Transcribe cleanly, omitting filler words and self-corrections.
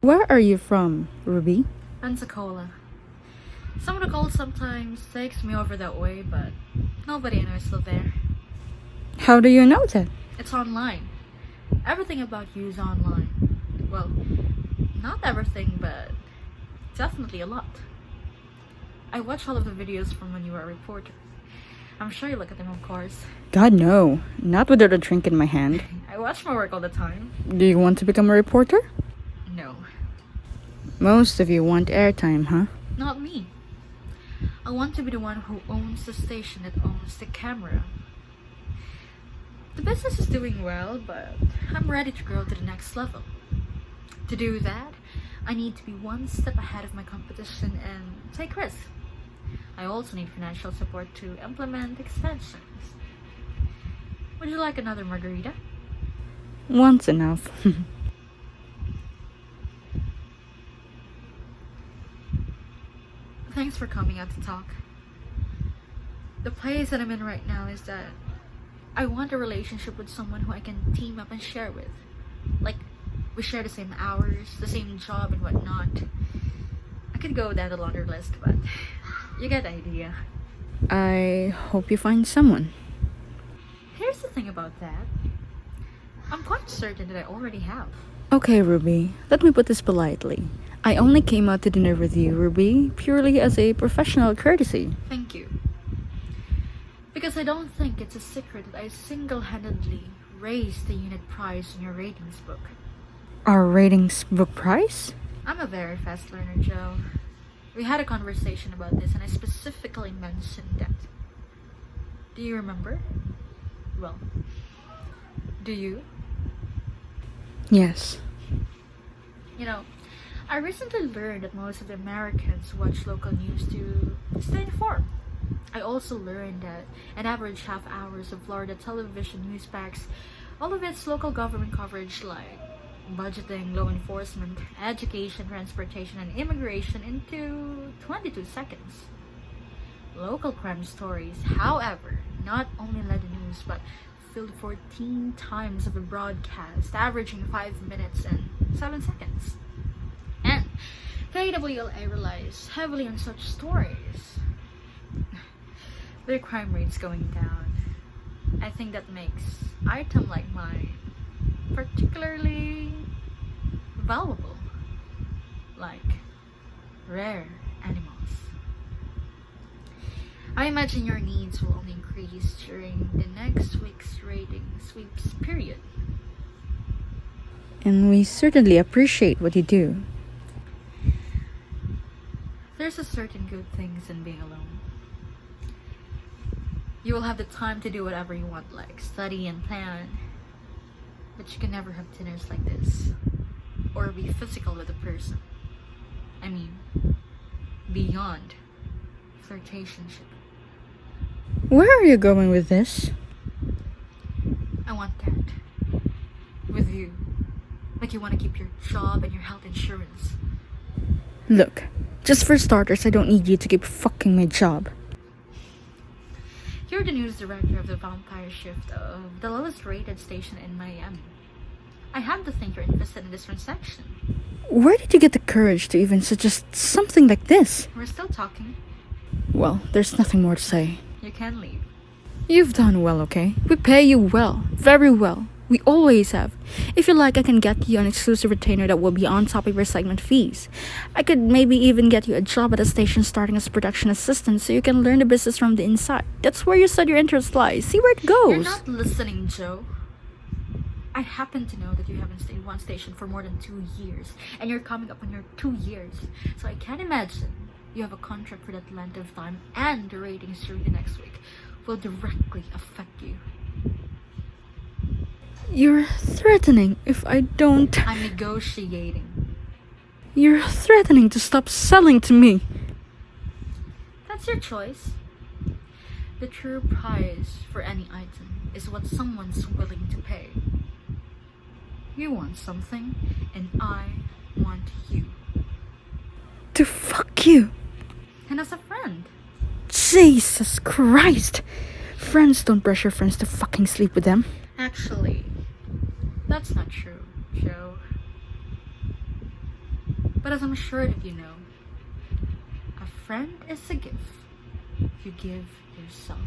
Where are you from, Ruby? Pensacola. Some of the calls sometimes takes me over that way, but nobody I know is still there. How do you know that? It's online. Everything about you is online. Well, not everything, but definitely a lot. I watch all of the videos from when you were a reporter. I'm sure you look at them, of course. God, no. Not without a drink in my hand. I watch my work all the time. Do you want to become a reporter? No, Most of you want airtime, huh? not me. I want to be the one who owns the station that owns the camera. The business is doing well, but I'm ready to grow to the next level. To do that, I need to be one step ahead of my competition and take risks. I also need financial support to implement expansions. Would you like another margarita? Once enough. Thanks for coming out to talk. The place that I'm in right now is that I want a relationship with someone who I can team up and share with. Like, we share the same hours, the same job, and whatnot. I could go down the laundry list, but you get the idea. I hope you find someone. Here's the thing about that. I'm quite certain that I already have. Okay, Ruby, let me put this politely. I only came out to dinner with you, Ruby, purely as a professional courtesy. Thank you. Because I don't think it's a secret that I single-handedly raised the unit price in your ratings book. Our ratings book price? I'm a very fast learner, Joe. We had a conversation about this and I specifically mentioned that. Do you remember? Well, do you? Yes. You know, I recently learned that most of the Americans watch local news to stay informed. I also learned that an average half hours of Florida television news packs all of its local government coverage like budgeting, law enforcement, education, transportation, and immigration into 22 seconds. Local crime stories, however, not only led the news but filled 14 times of the broadcast, averaging 5 minutes and 7 seconds. And KWLA relies heavily on such stories. Their crime rate's going down. I think that makes item like mine particularly valuable, like rare animals. I imagine your needs will only increase during the next week's rating sweeps period. And we certainly appreciate what you do. There's a certain good things in being alone. You will have the time to do whatever you want, like study and plan. But you can never have dinners like this. Or be physical with a person. I mean, beyond flirtationship. Where are you going with this? I want that. With you. Like you want to keep your job and your health insurance. Look, just for starters, I don't need you to keep fucking my job. You're the news director of the vampire shift of the lowest rated station in Miami. I have to think you're interested in this transaction. Where did you get the courage to even suggest something like this? We're still talking. Well, there's nothing more to say. You can leave. You've done well, okay? We pay you well. Very well. We always have. If you like, I can get you an exclusive retainer that will be on top of your segment fees. I could maybe even get you a job at a station starting as production assistant so you can learn the business from the inside. That's where you said your interest lies. See where it goes. You're not listening, Joe. I happen to know that you haven't stayed one station for more than 2 years, and you're coming up on your 2 years. So I can't imagine you have a contract for that length of time, and the ratings during the next week will directly affect you. You're threatening if I don't... I'm negotiating. You're threatening to stop selling to me. That's your choice. The true price for any item is what someone's willing to pay. You want something, and I want you. To fuck you. And as a friend. Jesus Christ. Friends don't pressure friends to fucking sleep with them. Actually, that's not true, Joe. But as I'm sure that you know, a friend is a gift you give yourself.